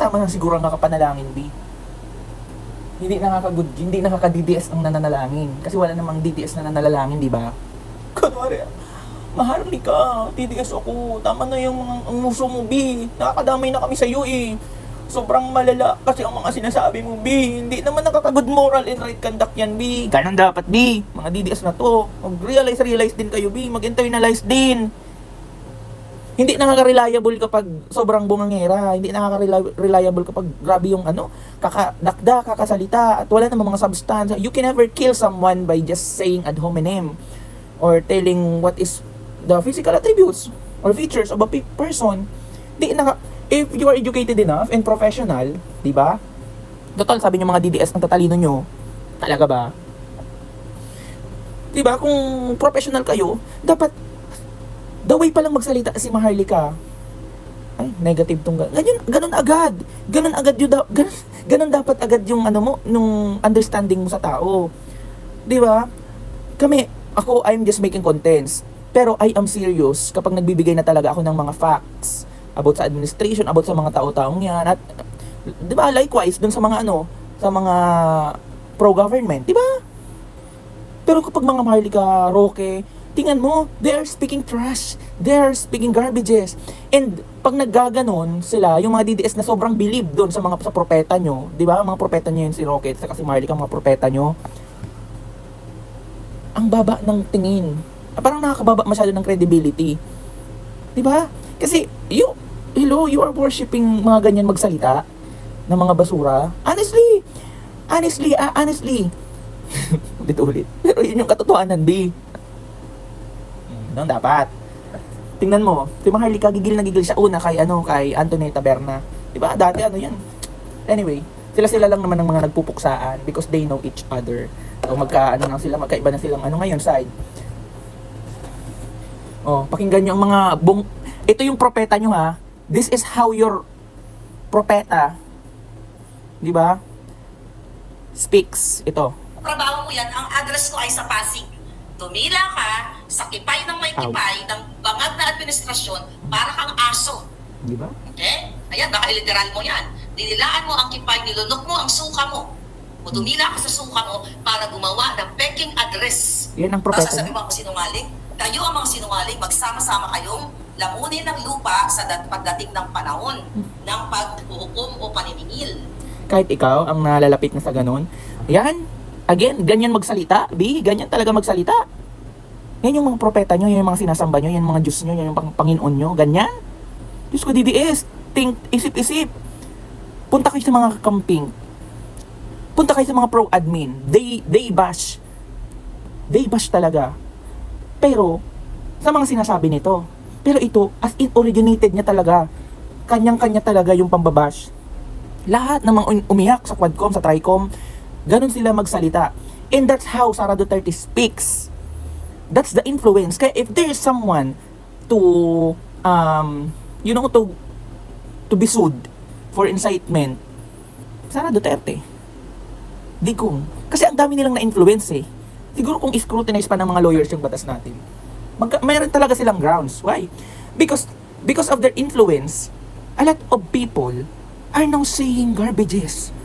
tama na siguro ang nakapanalangin, B. Hindi nakaka-DDS ang nananalangin. Kasi wala namang DDS na nananalangin, di ba? Kunwari, Maharlika, DDS ako. Tama na yung mga muso mo, B. Nakakadamay na kami sa iyo, eh. Sobrang malala kasi ang mga sinasabi mo, B. Hindi naman nakaka-good moral and right conduct yan, B. Ganon dapat, B. Mga DDS na to. Mag-realize din kayo, B. Mag-internalize din. Hindi nakaka-reliable kapag sobrang bungangera. Hindi nakaka-reliable kapag grabe yung kakadakda, kakasalita, at wala namang mga substance. You can never kill someone by just saying ad hominem or telling what is the physical attributes or features of a person. If you are educated enough and professional, di ba? Total, sabi niyo mga DDS ang tatalino nyo. Talaga ba? Di ba? Kung professional kayo, dapat the way pa lang magsalita si Maharlika. Ay, negative tong ganun agad. Ganun dapat agad yung nung understanding mo sa tao. Di ba? I'm just making contents. Pero I am serious kapag nagbibigay na talaga ako ng mga facts about sa administration, about sa mga tao-taong yan. At, di ba, likewise, dun sa mga sa mga pro-government, di ba? Pero kapag mga Maharlika, Roque, tingnan mo, they are speaking trash. They are speaking garbages. And pag naggaganon sila, yung mga DDS na sobrang believe doon sa propeta nyo, di ba? Mga propeta nyo yun si Roque, at si Maharlika, mga propeta nyo. Ang baba ng tingin. Parang nakakababa masyado ng credibility. Di ba? Kasi, you are worshiping mga ganyan magsalita ng mga basura. Honestly. Ulit. Pero yun yung katotohanan, B. Doon dapat. Tingnan mo, si Maharlika gigil siya una kay Antoneta Berna. Diba? Dati yan. Anyway, sila lang naman ng mga nagpupuksaan because they know each other. So magkaiba na silang ngayon side. Oh, pakinggan niyo ang mga ito yung propeta nyo, ha. This is how your propeta, di ba, speaks. Ito. Trabaho mo yan, ang address ko ay sa Pasig. Tumila ka sa kipay ng may kipay ng bangag na administrasyon para kang aso. Di ba? Okay? Ayan, baka literal mo yan. Dinilaan mo ang kipay, nilunok mo ang suka mo. O tumila ka sa suka mo para gumawa ng peking address. Yan ang propeta. Sasabi mo ako sinungaling? Kayo ang mga sinungaling, magsama-sama kayong lamunin ng lupa sa pagdating ng panahon ng paghuhukom o paniningil. Kahit ikaw ang nalalapit na sa ganun, yan, again, ganyan magsalita, B, ganyan talaga magsalita. Yan yung mga propeta nyo, yan yung mga sinasamba nyo, yan yung mga Diyos nyo, yan yung Panginoon nyo, ganyan. Diyos ko, DDS, isip-isip. Punta kayo sa mga camping. Punta kayo sa mga pro-admin. They bash. They bash talaga. Pero, sa mga sinasabi nito. Pero ito, as in originated niya talaga. Kanyang-kanya talaga yung pambabash. Lahat ng mga umiyak sa Quadcom, sa Tricom, ganun sila magsalita. And that's how Sara Duterte speaks. That's the influence. Kaya if there is someone to, to be sued for incitement, Sara Duterte. Kasi ang dami nilang na-influence eh. Siguro kung scrutinize pa ng mga lawyers yung batas natin, mayroon talaga silang grounds. Why? Because of their influence, a lot of people are now saying garbages.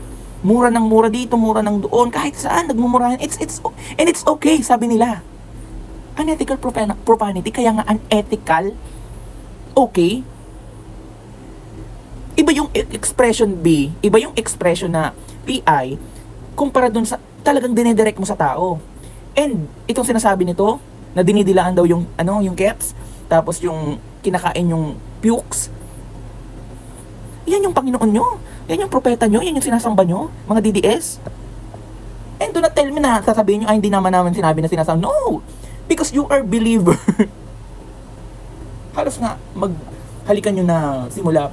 Mura ng mura dito, mura ng doon, kahit saan nagmumurahan. And it's okay, sabi nila. Unethical profanity, kaya nga unethical. Okay. Iba yung expression B, iba yung expression na PI, kumpara dun sa talagang dinedirect mo sa tao. And itong sinasabi nito, na dinidilaan daw yung caps, tapos yung kinakain yung pukes. Yan yung Panginoon nyo. Yan yung propeta nyo. Yan yung sinasamba nyo, mga DDS. And do not tell me na sasabihin nyo, hindi naman sinabi na sinasamba. No! Because you are believer. Halos nga, maghalikan nyo na simula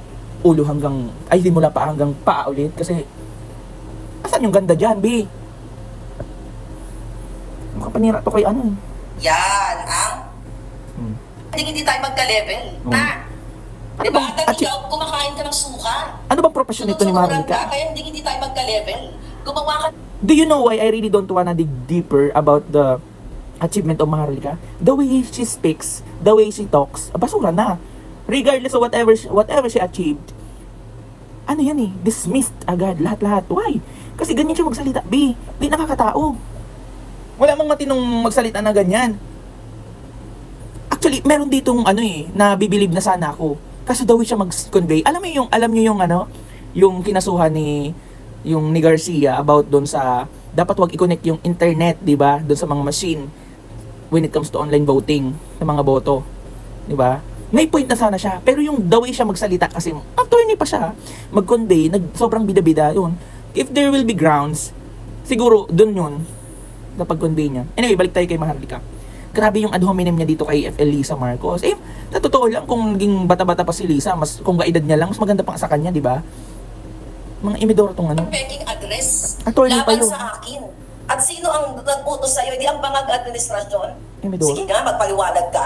pa hanggang paa ulit. Kasi, asan yung ganda dyan, B? Makapanira to kay Yan, hindi tayo magka-level. Ano diba? bang Kumakain ka ng suka. Ano bang profesyon nito ni Maharlika? Kaya hindi tayo magka-level. Gumawa ka. Do you know why I really don't wanna dig deeper about the achievement of Maharlika? The way she speaks, the way she talks, basura na. Regardless of whatever she achieved, ano yan eh, dismissed agad, lahat-lahat. Why? Kasi ganyan siya magsalita, B. Di nakakatao. Wala mang matinong magsalita na ganyan. Actually, meron ditong ano eh, na bibilib na sana ako. Kasi daw siya mag-convey. Alam niyo yung ano, yung kinasuhan ni Garcia about doon sa dapat wag i-connect yung internet, 'di ba? Doon sa mga machine when it comes to online voting, sa mga boto, 'di ba? May point na sana siya, pero yung the way siya magsalita kasi attorney pa siya, mag-convey, sobrang bida-bida yun. If there will be grounds, siguro doon yun kapag convey niya. Anyway, balik tayo kay Maharlika. Grabe yung ad hominem niya dito kay FL Lisa Marcos. Eh, sa totoo lang, kung naging bata-bata pa si Lisa, kung kaedad niya lang, mas maganda pa sa kanya, di ba? Mga imidoro tong ano. Peking address Attorney pa laban yun. sa akin. At sino ang nag-utos sa'yo? Hindi ang bangag administrasyon? Imidoro? Sige nga, magpaliwanag ka.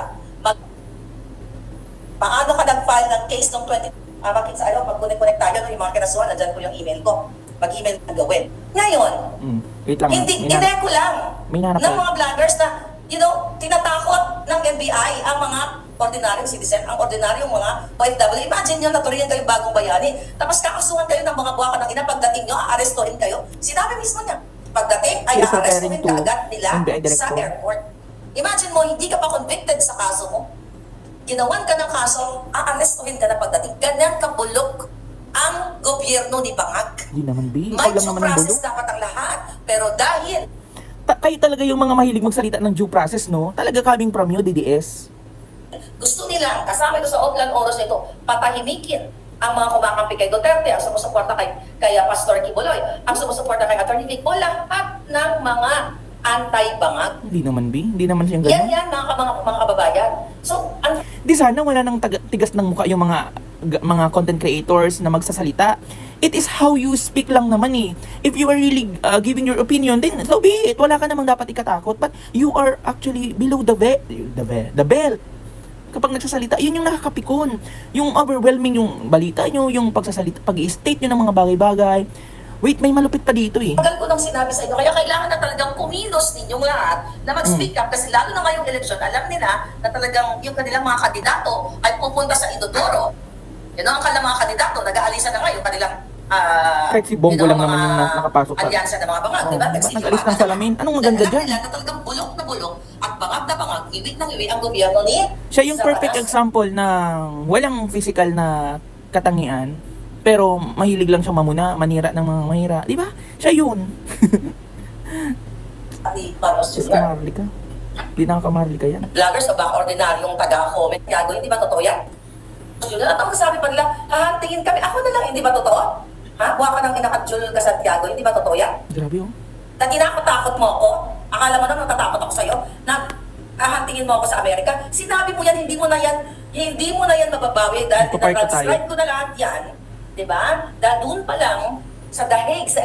Paano ka nag-file ng case ng 20... makita sa pag connect tayo, yung mga kinasuhan, nandyan ko yung email ko. Mag-email ang gawin. Ngayon, Wait lang. hindi ko lang May nanap ng mga vloggers na, tinatakot ng NBI ang mga ordinaryong citizen, ang ordinaryong mga OFW. Imagine nyo, naturiyan kayo bagong bayani, tapos kakasuhan kayo ng mga buwaka ng ina, pagdating nyo, aarestuhin kayo. Sinabi mismo niya, pagdating ay She's aarestuhin referring to ka agad nila NBI director. sa airport. Imagine mo, hindi ka pa convicted sa kaso mo. Ginawan ka ng kaso, aarestuhin ka na pagdating. Ganyan kabulok ang gobyerno ni Bangag. Hindi naman, B. May Ikaw lang due naman ang process bulok. dapat ang lahat. Pero dahil Kayo talaga yung mga mahilig magsalita ng due process, no? Talaga coming from you, DDS. gusto nila, kasama ito sa Outland Oros nito, patahimikin ang mga kumakampi kay Duterte, ang sumusuporta kay Pastor Kibuloy, ang sumusuporta kay Atty. Vic, o lahat ng mga anti-Bangag. Hindi naman, B. Hindi naman siyang Yan ganyan. mga kababayan. So, Di sana wala nang tigas ng mukha yung mga content creators na magsasalita. It is how you speak lang naman eh. If you are really giving your opinion, then so be it. Wala ka namang dapat ikatakot. But you are actually below the belt. Kapag nagsasalita, yun yung nakakapikon. Yung overwhelming yung balita nyo, yung pagsasalita, pag-i-state nyo ng mga bagay-bagay. Wait, may malupit pa dito eh. tagal ko nang sinabi sa inyo, kaya kailangan na talagang kumilos ninyong lahat na mag-speak up kasi lalo na ngayong eleksyon, alam nila na talagang yung kanilang mga kandidato ay pupunta sa Inodoro. Yan ang kanilang mga kandidato, nag-aalisan na ngayon kanilang Kahit si Bongo lang naman yung nakapasok pa. alyansa ng mga bangag, di ba? Ba't nag-alis ng salamin? Anong maganda dyan? Nila na talagang bulok na bulok at bangag na bangag, iwit ng iwit ang gobyerno ni Siya yung perfect Saranas. example ng walang physical na katangian, pero mahilig lang siya manira ng mga mahira. Di ba? Siya yun. Ni Panos Just Jr. kamarli ka. Di nakakamarli ka yan. Vloggers o baka ordinaryong taga-comment gago, hindi ba totoo yan? At ang sabi pa nila, hahantingin kami, ako na lang, hindi ba totoo? Ha? Buha ka ng inakadjul ka Santiago, hindi ba totoo yan? Grabe oh. Na tinakot-takot mo ako, akala mo na natatakot ako sa'yo, na hahantingin mo ako sa Amerika, sinabi mo yan, hindi mo na yan mababawi dahil Magpaparty tayo. na-transcribe ko na lahat yan, di ba? Dahil doon pa lang, sa dahig, sa